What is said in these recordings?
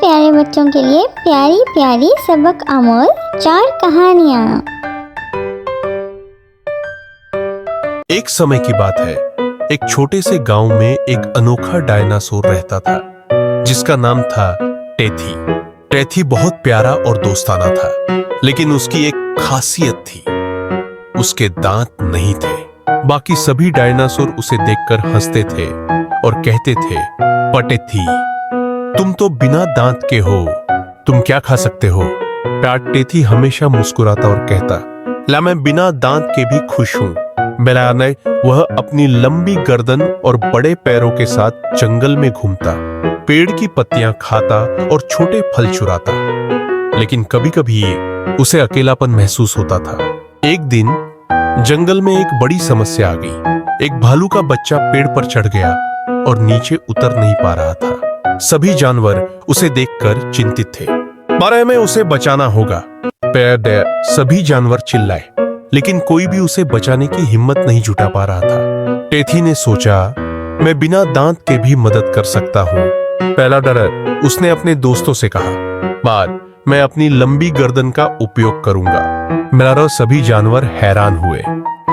प्यारे बच्चों के लिए प्यारी प्यारी सबक आमोज 4 कहानियाँ। एक समय की बात है, एक छोटे से गांव में एक अनोखा डायनासोर रहता था जिसका नाम था टेथी। टेथी बहुत प्यारा और दोस्ताना था, लेकिन उसकी एक खासियत थी, उसके दांत नहीं थे। बाकी सभी डायनासोर उसे देखकर हंसते थे और कहते थे, पटेथी, तुम तो बिना दांत के हो, तुम क्या खा सकते हो? टेथी हमेशा मुस्कुराता और कहता, ला मैं बिना दांत के भी खुश हूं। बेलाने वह अपनी लंबी गर्दन और बड़े पैरों के साथ जंगल में घूमता, पेड़ की पत्तियां खाता और छोटे फल चुराता। लेकिन कभी कभी उसे अकेलापन महसूस होता था। एक दिन जंगल में एक बड़ी समस्या आ गई। एक भालू का बच्चा पेड़ पर चढ़ गया और नीचे उतर नहीं पा रहा था। सभी जानवर उसे देखकर चिंतित थे। बारे में उसे बचाना होगा। सभी जानवर चिल्लाए, लेकिन कोई भी उसे बचाने की हिम्मत नहीं जुटा पा रहा था। टेथी ने सोचा, मैं बिना दांत के भी मदद कर सकता हूँ। पहला डर उसने अपने दोस्तों से कहा, बाद मैं अपनी लंबी गर्दन का उपयोग करूंगा। मेरा सभी जानवर हैरान हुए,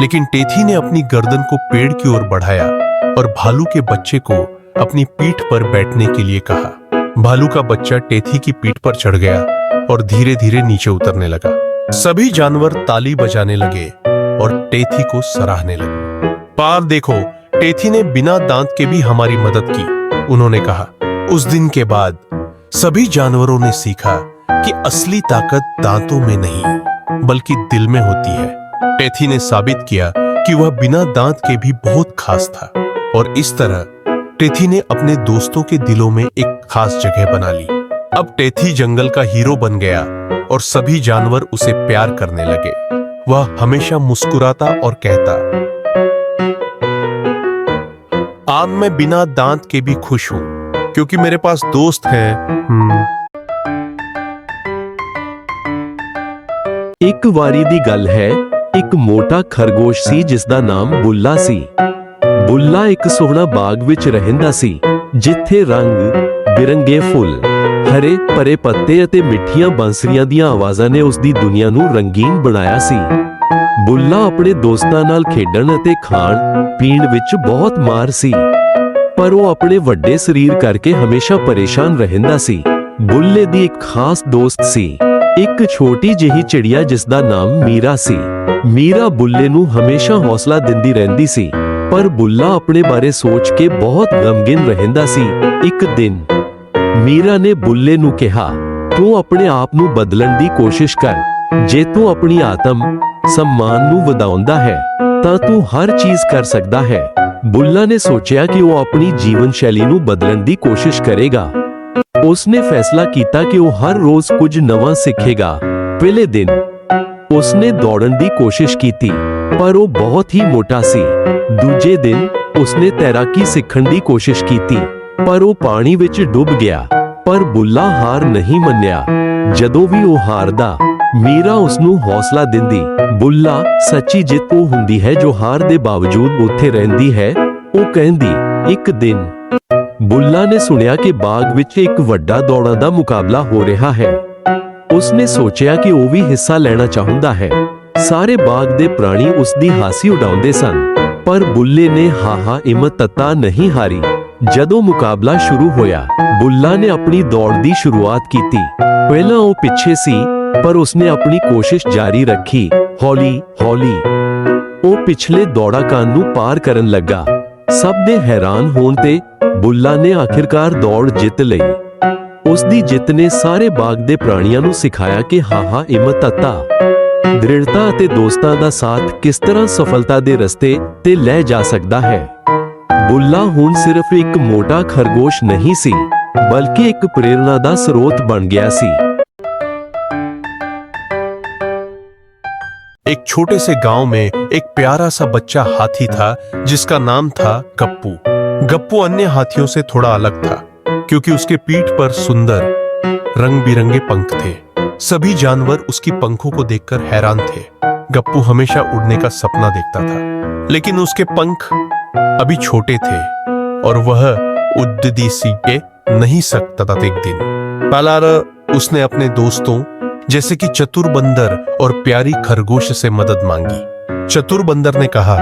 लेकिन टेथी ने अपनी गर्दन को पेड़ की ओर बढ़ाया और भालू के बच्चे को अपनी पीठ पर बैठने के लिए कहा। भालू का बच्चा टेथी की पीठ पर चढ़ गया और धीरे धीरे नीचे उतरने लगा। सभी जानवर ताली बजाने लगे और टेथी को सराहने लगे। पार देखो, टेथी ने बिना दांत के भी हमारी मदद की, उन्होंने कहा। उस दिन के बाद सभी जानवरों ने सीखा कि असली ताकत दांतों में नहीं, बल्कि दिल में होती है। टेथी ने साबित किया कि वह बिना दांत के भी बहुत खास था, और इस तरह टेथी ने अपने दोस्तों के दिलों में एक खास जगह बना ली। अब टेथी जंगल का हीरो बन गया और सभी जानवर उसे प्यार करने लगे। वह हमेशा मुस्कुराता और कहता, आज मैं बिना दांत के भी खुश हूं, क्योंकि मेरे पास दोस्त हैं। ਇੱਕ ਵਾਰੀ ਦੀ ਗੱਲ ਹੈ, ਇੱਕ ਮੋਟਾ ਖਰਗੋਸ਼ ਸੀ ਜਿਸ ਦਾ ਨਾਮ ਬੁੱਲਾ ਸੀ। ਬੁੱਲਾ ਇੱਕ ਸੋਹਣਾ ਬਾਗ ਵਿੱਚ ਰਹਿੰਦਾ ਸੀ, ਜਿੱਥੇ ਰੰਗ ਬਿਰੰਗੇ ਫੁੱਲ, ਹਰੇ ਭਰੇ ਪੱਤੇ ਅਤੇ ਮਿੱਠੀਆਂ ਬਾਂਸੁਰੀਆਂ ਦੀਆਂ ਆਵਾਜ਼ਾਂ ਨੇ ਉਸ ਦੀ ਦੁਨੀਆ ਨੂੰ ਰੰਗੀਨ ਬਣਾਇਆ ਸੀ। ਬੁੱਲਾ ਆਪਣੇ ਦੋਸਤਾਂ ਨਾਲ ਖੇਡਣ ਅਤੇ ਖਾਣ ਪੀਣ ਵਿੱਚ ਬਹੁਤ ਮਾਹਰ ਸੀ, ਪਰ ਉਹ ਆਪਣੇ ਵੱਡੇ ਸਰੀਰ ਕਰਕੇ ਹਮੇਸ਼ਾ ਪਰੇਸ਼ਾਨ ਰਹਿੰਦਾ ਸੀ। ਬੁੱਲੇ ਦੀ ਇੱਕ ਖਾਸ ਦੋਸਤ ਸੀ, ਇੱਕ ਛੋਟੀ ਜਿਹੀ ਚਿੜੀਆ ਜਿਸ ਦਾ ਨਾਮ ਮੀਰਾ ਸੀ। ਮੀਰਾ ਬੁੱਲੇ ਨੂੰ ਹਮੇਸ਼ਾ ਹੌਸਲਾ ਦਿੰਦੀ ਰਹਿੰਦੀ ਸੀ, ਪਰ ਬੁੱਲਾ ਆਪਣੇ ਬਾਰੇ ਸੋਚ ਕੇ ਬਹੁਤ ਗਮਗੀਨ ਰਹਿੰਦਾ ਸੀ। ਇੱਕ ਦਿਨ ਮੀਰਾ ਨੇ ਬੁੱਲੇ ਨੂੰ ਕਿਹਾ, ਤੂੰ ਆਪਣੇ ਆਪ ਨੂੰ ਬਦਲਣ ਦੀ ਕੋਸ਼ਿਸ਼ ਕਰ। ਜੇ ਤੂੰ ਆਪਣੀ ਆਤਮ ਸਨਮਾਨ ਨੂੰ ਵਧਾਉਂਦਾ ਹੈ ਤਾਂ ਤੂੰ ਹਰ ਚੀਜ਼ ਕਰ ਸਕਦਾ ਹੈ। ਬੁੱਲਾ ਨੇ ਸੋਚਿਆ ਕਿ ਉਹ ਆਪਣੀ ਜੀਵਨ ਸ਼ੈਲੀ ਨੂੰ ਬਦਲਣ ਦੀ ਕੋਸ਼ਿਸ਼ ਕਰੇਗਾ। ਉਸਨੇ ਫੈਸਲਾ ਕੀਤਾ ਕਿ ਉਹ ਹਰ ਰੋਜ਼ ਕੁਝ ਨਵਾਂ ਸਿੱਖੇਗਾ। ਪਹਿਲੇ ਦਿਨ ਉਸਨੇ ਦੌੜਨ ਦੀ ਕੋਸ਼ਿਸ਼ ਕੀਤੀ, ਪਰ ਉਹ ਬਹੁਤ ਹੀ ਮੋਟਾ ਸੀ। ਦੂਜੇ ਦਿਨ ਉਸਨੇ ਤੈਰਾਕੀ ਸਿੱਖਣ ਦੀ ਕੋਸ਼ਿਸ਼ ਕੀਤੀ, ਪਰ ਉਹ ਪਾਣੀ ਵਿੱਚ ਡੁੱਬ ਗਿਆ। ਪਰ ਬੁੱਲਾ ਹਾਰ ਨਹੀਂ ਮੰਨਿਆ। ਜਦੋਂ ਵੀ ਉਹ ਹਾਰਦਾ, ਮੀਰਾ ਉਸਨੂੰ ਹੌਸਲਾ ਦਿੰਦੀ। ਬੁੱਲਾ ਸੱਚੀ ਜਿੱਤ ਉਹ ਹੁੰਦੀ ਹੈ ਜੋ ਹਾਰ ਦੇ ਬਾਵਜੂਦ ਉੱਥੇ ਰਹਿੰਦੀ ਹੈ, ਉਹ ਕਹਿੰਦੀ। ਇੱਕ ਦਿਨ ਬੁੱਲਾ ਨੇ ਸੁਣਿਆ ਕਿ ਬਾਗ ਵਿੱਚ ਇੱਕ ਵੱਡਾ ਦੌੜਾਂ ਦਾ ਮੁਕਾਬਲਾ ਹੋ ਰਿਹਾ ਹੈ। ਉਸਨੇ ਸੋਚਿਆ ਕਿ ਉਹ ਵੀ ਹਿੱਸਾ ਲੈਣਾ ਚਾਹੁੰਦਾ ਹੈ। ਸਾਰੇ ਬਾਗ ਦੇ ਪ੍ਰਾਣੀ ਉਸ ਦੀ ਹਾਸੀ ਉਡਾਉਂਦੇ ਸਨ, ਪਰ ਬੁੱਲੇ ਨੇ ਹਾਹਾ ਹਿੰਮਤ ਤੱਤਾ ਨਹੀਂ ਹਾਰੀ। ਜਦੋਂ ਮੁਕਾਬਲਾ ਸ਼ੁਰੂ ਹੋਇਆ, ਬੁੱਲਾ ਨੇ ਆਪਣੀ ਦੌੜ ਦੀ ਸ਼ੁਰੂਆਤ ਕੀਤੀ। ਪਹਿਲਾਂ ਉਹ ਪਿੱਛੇ ਸੀ, ਪਰ ਉਸਨੇ ਆਪਣੀ ਕੋਸ਼ਿਸ਼ ਜਾਰੀ ਰੱਖੀ। ਹੌਲੀ ਹੌਲੀ ਉਹ ਪਿਛਲੇ ਦੌੜਾਕਾਂ ਨੂੰ ਪਾਰ ਕਰਨ ਲੱਗਾ। ਸਭ ਦੇ ਹੈਰਾਨ ਹੋਣ ਤੇ ਬੁੱਲਾ ਨੇ ਆਖਿਰਕਾਰ ਦੌੜ ਜਿੱਤ ਲਈ। ਉਸ ਦੀ ਜਿੱਤ ਨੇ ਸਾਰੇ ਬਾਗ ਦੇ ਪ੍ਰਾਣੀਆਂ ਨੂੰ ਸਿਖਾਇਆ ਕਿ ਹਾਹਾ ਹਿੰਮਤ ਤੱਤਾ, ਦ੍ਰਿੜਤਾ ਅਤੇ ਦੋਸਤਾਂ ਦਾ ਸਾਥ ਕਿਸ ਤਰ੍ਹਾਂ ਸਫਲਤਾ ਦੇ ਰਸਤੇ ਤੇ ਲੈ ਜਾ ਸਕਦਾ ਹੈ। ਬੁੱਲਾ ਹੁਣ ਸਿਰਫ ਇੱਕ ਮੋਟਾ ਖਰਗੋਸ਼ ਨਹੀਂ ਸੀ, ਬਲਕਿ ਇੱਕ ਪ੍ਰੇਰਣਾ ਦਾ ਸਰੋਤ ਬਣ ਗਿਆ ਸੀ। एक छोटे से गांव में एक प्यारा सा बच्चा हाथी था जिसका नाम था गप्पू। गप्पू अन्य हाथियों से थोड़ा अलग था, क्योंकि उसके पीठ पर सुंदर रंग बिरंगे पंख थे। सभी जानवर उसकी पंखों को देखकर हैरान थे। गप्पू हमेशा उड़ने का सपना देखता था, लेकिन उसके पंख अभी छोटे थे और वह उड़ती सीखे नहीं सकता था। एक दिन पलार उसने अपने दोस्तों जैसे कि चतुर बंदर और प्यारी खरगोश से मदद मांगी। चतुर बंदर ने कहा,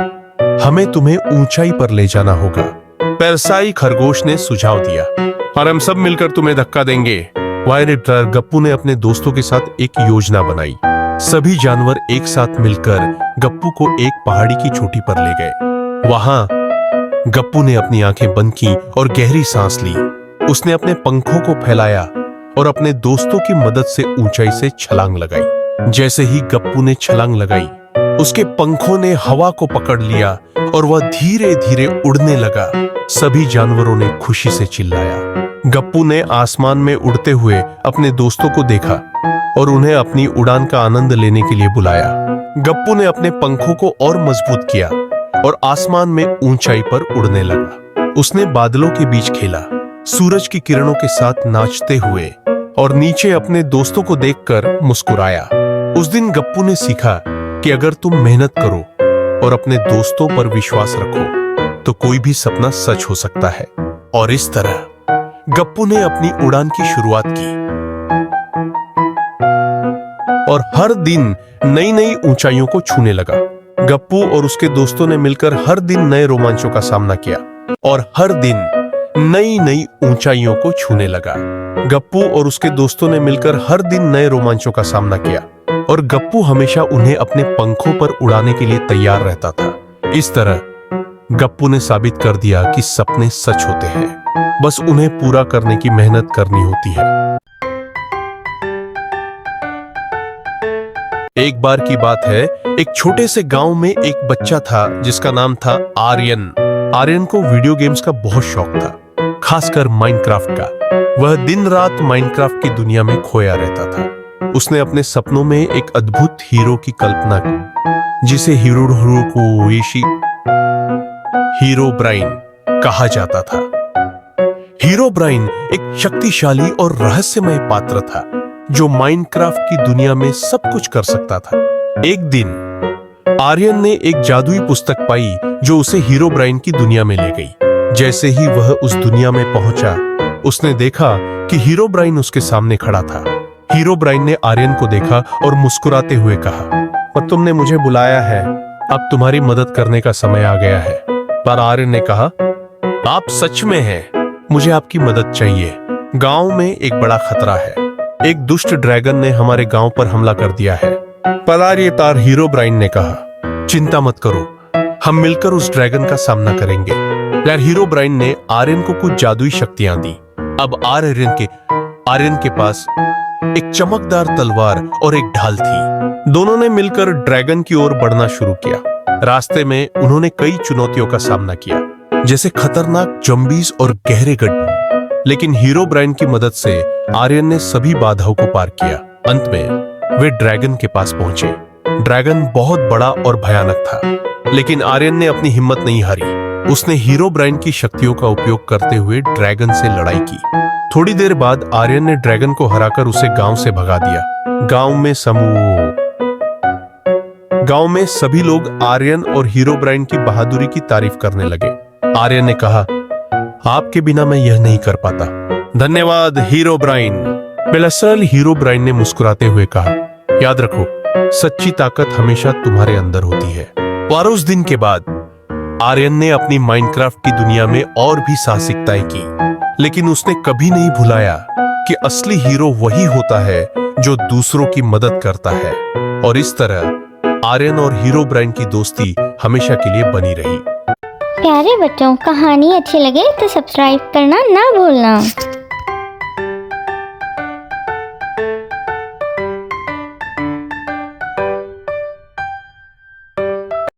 हमें तुम्हें ऊंचाई पर ले जाना होगा। पैरसाई खरगोश ने सुझाव दिया, और हम सब मिलकर तुम्हें धक्का देंगे। वायरेटर गप्पू ने अपने दोस्तों के साथ एक योजना बनाई। सभी जानवर एक साथ मिलकर गप्पू को एक पहाड़ी की चोटी पर ले गए। वहां गप्पू ने अपनी आंखें बंद की और गहरी सांस ली। उसने अपने पंखों को फैलाया और अपने दोस्तों की मदद से ऊंचाई से छलांग लगाई। जैसे ही गप्पू ने छलांग लगाई, उसके पंखों ने हवा को पकड़ लिया और वह धीरे धीरे उड़ने लगा। सभी जानवरों ने खुशी से चिल्लाया। गप्पू ने आसमान में उड़ते हुए अपने दोस्तों को देखा और उन्हें अपनी उड़ान का आनंद लेने के लिए बुलाया। गप्पू ने अपने पंखों को और मजबूत किया और आसमान में ऊंचाई पर उड़ने लगा। उसने बादलों के बीच खेला, सूरज की किरणों के साथ नाचते हुए, और नीचे अपने दोस्तों को देखकर मुस्कुराया। उस दिन गप्पू ने सीखा कि अगर तुम मेहनत करो और अपने दोस्तों पर विश्वास रखो तो कोई भी सपना सच हो सकता है। और इस तरह गप्पू ने अपनी उड़ान की शुरुआत की और हर दिन नई नई ऊंचाइयों को छूने लगा। गप्पू और उसके दोस्तों ने मिलकर हर दिन नए रोमांचों का सामना किया और हर दिन नई नई ऊंचाइयों को छूने लगा। गप्पू और उसके दोस्तों ने मिलकर हर दिन नए रोमांचों का सामना किया और गप्पू हमेशा उन्हें अपने पंखों पर उड़ाने के लिए तैयार रहता था। इस तरह गप्पू ने साबित कर दिया कि सपने सच होते हैं, बस उन्हें पूरा करने की मेहनत करनी होती है। एक बार की बात है, एक छोटे से गांव में एक बच्चा था जिसका नाम था आर्यन। आर्यन को वीडियो गेम्स का बहुत शौक था, खासकर माइनक्राफ्ट का। वह दिन रात माइनक्राफ्ट की दुनिया में खोया रहता था। उसने अपने सपनों में एक अद्भुत हीरो की कल्पना की, जिसे हीरोब्राइन कहा जाता था। हीरोब्राइन एक शक्तिशाली और रहस्यमय पात्र था जो माइनक्राफ्ट की दुनिया में सब कुछ कर सकता था। एक दिन आर्यन ने एक जादुई पुस्तक पाई जो उसे हीरोब्राइन की दुनिया में ले गई। जैसे ही वह उस दुनिया में पहुंचा, उसने देखा कि हीरोब्राइन उसके सामने खड़ा था। हीरोब्राइन ने आर्यन को देखा और मुस्कुराते हुए कहा, पर तुमने मुझे बुलाया है, अब तुम्हारी मदद करने का समय आ गया है। पर आर्यन ने कहा, आप सच में हैं, मुझे आपकी मदद चाहिए। गांव में एक बड़ा खतरा है। एक दुष्ट ड्रैगन ने हमारे गांव पर हमला कर दिया है। पलारियतार हीरोब्राइन ने कहा, चिंता मत करो, हम मिलकर उस ड्रैगन का सामना करेंगे। यार हीरोब्राइन ने आर्यन को कुछ जादुई शक्तियां दी। अब आर्यन के पास एक चमकदार तलवार और एक ढाल थी। दोनों ने मिलकर ड्रैगन की ओर बढ़ना शुरू किया। रास्ते में उन्होंने कई चुनौतियों का सामना किया, जैसे खतरनाक जंबीज और गहरे गड्ढे। लेकिन हीरोब्राइन की मदद से आर्यन ने सभी बाधाओं को पार किया। अंत में वे ड्रैगन के पास पहुंचे। ड्रैगन बहुत बड़ा और भयानक था, लेकिन आर्यन ने अपनी हिम्मत नहीं हारी। उसने हीरोब्राइन की शक्तियों का उपयोग करते हुए ड्रैगन से लड़ाई की। थोड़ी देर बाद आर्यन ने ड्रैगन को हराकर उसे गांव से भगा दिया। गांव में सभी लोग आर्यन और हीरोब्राइन की बहादुरी की तारीफ करने लगे। आर्यन ने कहा, आपके बिना मैं यह नहीं कर पाता। धन्यवाद हीरोब्राइन। बेलसल हीरोब्राइन ने मुस्कुराते हुए कहा, याद रखो, सच्ची ताकत हमेशा तुम्हारे अंदर होती है। और उस दिन के बाद आर्यन ने अपनी माइनक्राफ्ट की दुनिया में और भी साहसिकताएं की, लेकिन उसने कभी नहीं भुलाया कि असली हीरो वही होता है जो दूसरों की मदद करता है। और इस तरह आर्यन और हीरोब्राइन की दोस्ती हमेशा के लिए बनी रही। प्यारे बच्चों, कहानी अच्छी लगे तो सब्सक्राइब करना ना भूलना।